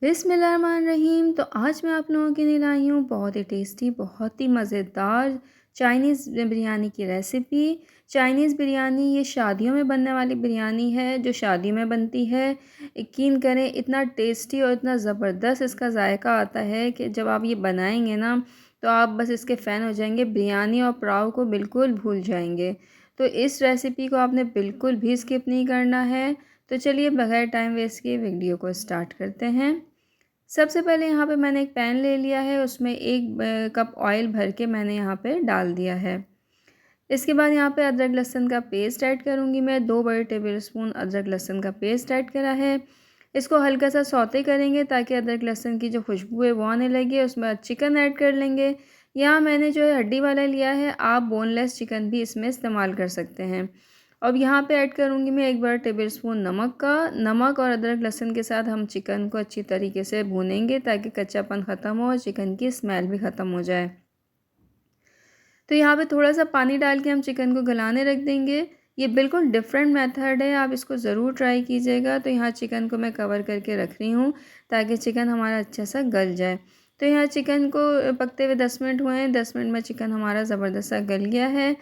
बिस्मिल्लाहिर्रहमानिर्रहीम। तो आज मैं आप लोगों के लिए लाई हूँ बहुत ही टेस्टी, बहुत ही मज़ेदार चाइनीज़ बिरयानी की रेसिपी। चाइनीज़ बिरयानी ये शादियों में बनने वाली बिरयानी है, जो शादियों में बनती है। यकीन करें इतना टेस्टी और इतना ज़बरदस्त इसका ज़ायका आता है कि जब आप ये बनाएंगे ना तो आप बस इसके फ़ैन हो जाएंगे, बिरयानी और पुलाव को बिल्कुल भूल जाएंगे। तो इस रेसिपी को आपने बिल्कुल भी स्किप नहीं करना है। तो चलिए बगैर टाइम वेस्ट किए वीडियो को स्टार्ट करते हैं। सबसे पहले यहाँ पे मैंने एक पैन ले लिया है, उसमें एक कप ऑयल भर के मैंने यहाँ पे डाल दिया है। इसके बाद यहाँ पे अदरक लहसुन का पेस्ट ऐड करूँगी मैं। 2 बड़े टेबल स्पून अदरक लहसुन का पेस्ट ऐड करा है। इसको हल्का सा सौते करेंगे ताकि अदरक लहसुन की जो खुशबू है वो आने लगे। उसमें बाद चिकन ऐड कर लेंगे। यहाँ मैंने जो है हड्डी वाला लिया है, आप बोनलेस चिकन भी इसमें इस्तेमाल कर सकते हैं। अब यहाँ पे ऐड करूँगी मैं 1 बड़ा टेबल स्पून नमक का। नमक और अदरक लहसुन के साथ हम चिकन को अच्छी तरीके से भूनेंगे ताकि कच्चापन ख़त्म हो और चिकन की स्मेल भी ख़त्म हो जाए। तो यहाँ पे थोड़ा सा पानी डाल के हम चिकन को गलाने रख देंगे। ये बिल्कुल डिफरेंट मेथड है, आप इसको ज़रूर ट्राई कीजिएगा। तो यहाँ चिकन को मैं कवर करके रख रही हूँ ताकि चिकन हमारा अच्छा सा गल जाए। तो यहाँ चिकन को पकते हुए 10 मिनट हुए हैं। 10 मिनट में चिकन हमारा ज़बरदस्त सा गल गया है।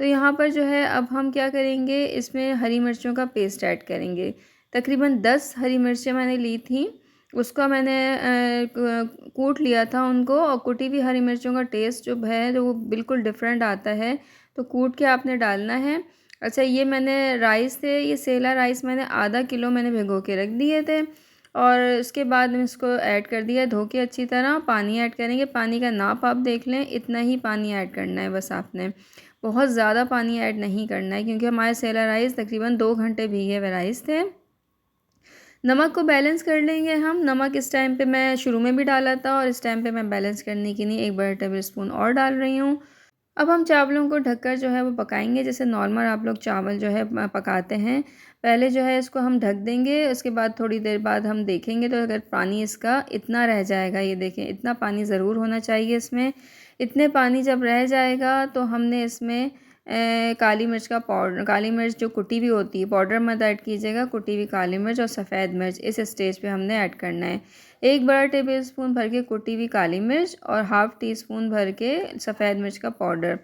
तो यहाँ पर जो है अब हम क्या करेंगे, इसमें हरी मिर्चों का पेस्ट ऐड करेंगे। तकरीबन 10 हरी मिर्चें मैंने ली थी, उसका मैंने कूट लिया था उनको। और कुटी हुई हरी मिर्चों का टेस्ट जो है वो बिल्कुल डिफरेंट आता है, तो कूट के आपने डालना है। अच्छा, ये मैंने राइस थे, ये सेला राइस मैंने आधा किलो मैंने भिगो के रख दिए थे। और उसके बाद में इसको ऐड कर दिया धो के अच्छी तरह। पानी ऐड करेंगे, पानी का नाप आप देख लें, इतना ही पानी ऐड करना है बस आपने। बहुत ज़्यादा पानी ऐड नहीं करना है क्योंकि हमारे सेला राइस तकरीबन 2 घंटे भीगे हुए राइस थे। नमक को बैलेंस कर लेंगे हम। नमक इस टाइम पे मैं शुरू में भी डाला था और इस टाइम पे मैं बैलेंस करने के लिए 1 बड़ा टेबल स्पून और डाल रही हूँ। अब हम चावलों को ढककर जो है वो पकाएंगे, जैसे नॉर्मल आप लोग चावल जो है पकाते हैं। पहले जो है इसको हम ढक देंगे, उसके बाद थोड़ी देर बाद हम देखेंगे तो अगर पानी इसका इतना रह जाएगा, ये देखें इतना पानी ज़रूर होना चाहिए इसमें। इतने पानी जब रह जाएगा तो हमने इसमें काली मिर्च का पाउडर, काली मिर्च जो कुटी हुई होती है, पाउडर मत ऐड कीजिएगा, कुटी हुई काली मिर्च और सफ़ेद मिर्च इस स्टेज पे हमने ऐड करना है। 1 बड़ा टेबल स्पून भर के कुटी हुई काली मिर्च और हाफ़ टी स्पून भर के सफ़ेद मिर्च का पाउडर,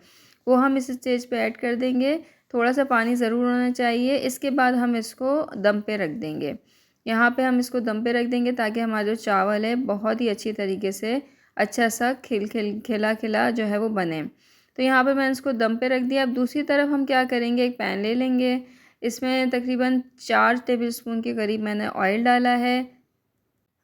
वो हम इस स्टेज पे ऐड कर देंगे। थोड़ा सा पानी ज़रूर होना चाहिए। इसके बाद हम इसको दम पे रख देंगे। यहाँ पे हम इसको दम पे रख देंगे ताकि हमारा जो चावल है बहुत ही अच्छी तरीके से अच्छा सा खिला खिला जो है वो बने। तो यहाँ पे मैंने इसको दम पे रख दिया। अब दूसरी तरफ हम क्या करेंगे, एक पैन ले लेंगे। इसमें तकरीबन 4 टेबल स्पून के करीब मैंने ऑयल डाला है।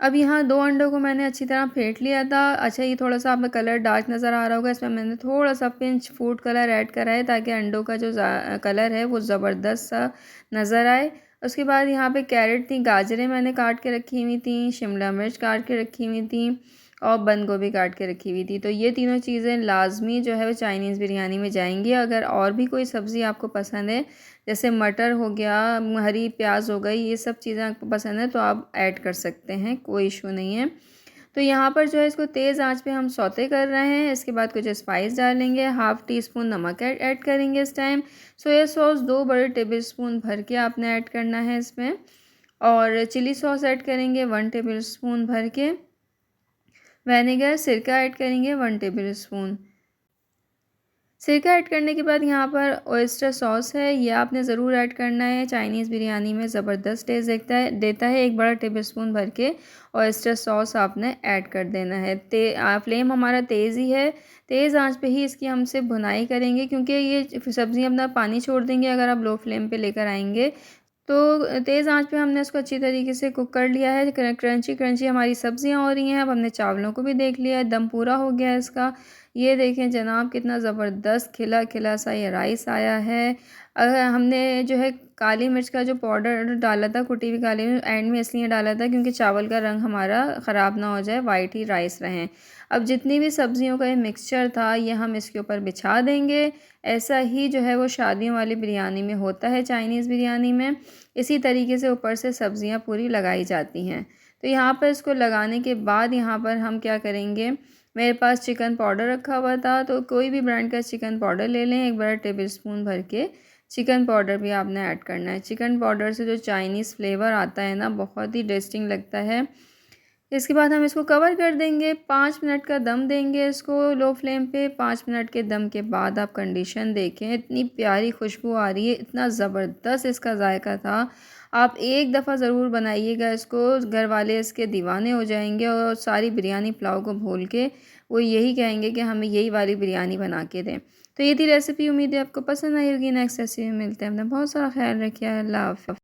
अब यहाँ 2 अंडों को मैंने अच्छी तरह फेंट लिया था। अच्छा, ये थोड़ा सा आपका कलर डार्क नज़र आ रहा होगा, इसमें मैंने थोड़ा सा पिंच फूड कलर ऐड करा है ताकि अंडों का जो कलर है वो ज़बरदस्त सा नज़र आए। उसके बाद यहाँ पे कैरेट थी, गाजरें मैंने काट के रखी हुई थी, शिमला मिर्च काट के रखी हुई थी और बंद गोभी काट के रखी हुई थी। तो ये तीनों चीज़ें लाजमी जो है वो चाइनीज़ बिरयानी में जाएंगी। अगर और भी कोई सब्ज़ी आपको पसंद है, जैसे मटर हो गया, हरी प्याज हो गई, ये सब चीज़ें आपको पसंद है तो आप ऐड कर सकते हैं, कोई इशू नहीं है। तो यहाँ पर जो है इसको तेज़ आंच पे हम सौते कर रहे हैं। इसके बाद कुछ स्पाइस डालेंगे, हाफ़ टी स्पून नमक ऐड करेंगे इस टाइम। सोया सॉस 2 बड़े टेबल स्पून भर के आपने ऐड करना है इसमें। और चिली सॉस ऐड करेंगे 1 टेबल स्पून भर के। विनेगर, सिरका ऐड करेंगे 1 टेबल स्पून। सिरका ऐड करने के बाद यहाँ पर ऑयस्टर सॉस है, ये आपने ज़रूर ऐड करना है। चाइनीज़ बिरयानी में ज़बरदस्त टेस्ट देता है। 1 बड़ा टेबल स्पून भर के ऑयस्टर सॉस आपने ऐड कर देना है। फ्लेम हमारा तेज़ ही है, तेज़ आंच पे ही इसकी हमसे भुनाई करेंगे क्योंकि ये सब्ज़ियाँ अपना पानी छोड़ देंगे अगर आप लो फ्लेम पे लेकर आएंगे। तो तेज़ आंच पे हमने इसको अच्छी तरीके से कुक कर लिया है। क्रंची क्रंची हमारी सब्जियां हो रही हैं। अब हमने चावलों को भी देख लिया है, दम पूरा हो गया है इसका। ये देखें जनाब, कितना ज़बरदस्त खिला खिला सा ये राइस आया है। अगर हमने जो है काली मिर्च का जो पाउडर डाला था, कुटी हुई काली मिर्च एंड में इसलिए डाला था क्योंकि चावल का रंग हमारा ख़राब ना हो जाए, वाइट ही राइस रहें। अब जितनी भी सब्जियों का ये मिक्सचर था ये हम इसके ऊपर बिछा देंगे। ऐसा ही जो है वो शादियों वाली बिरयानी में होता है, चाइनीज़ बिरयानी में इसी तरीके से ऊपर से सब्जियां पूरी लगाई जाती हैं। तो यहाँ पर इसको लगाने के बाद यहाँ पर हम क्या करेंगे, मेरे पास चिकन पाउडर रखा हुआ था, तो कोई भी ब्रांड का चिकन पाउडर ले लें। 1 बड़ा टेबल स्पून भर के चिकन पाउडर भी आपने ऐड करना है। चिकन पाउडर से जो चाइनीज़ फ्लेवर आता है ना, बहुत ही टेस्टिंग लगता है। इसके बाद हम इसको कवर कर देंगे, 5 मिनट का दम देंगे इसको लो फ्लेम पे। 5 मिनट के दम के बाद आप कंडीशन देखें, इतनी प्यारी खुशबू आ रही है, इतना ज़बरदस्त इसका जायका था। आप एक दफ़ा ज़रूर बनाइएगा इसको, घर वाले इसके दीवाने हो जाएंगे और सारी बिरयानी पुलाव को भूल के वो यही कहेंगे कि हमें यही वाली बिरयानी बना के दें। तो ये थी रेसिपी, उम्मीद है आपको पसंद आई होगी। नेक्स्ट रेसिपी में मिलते हैं। अपना बहुत सारा ख्याल रखिए। अल्लाह हाफ़िज़।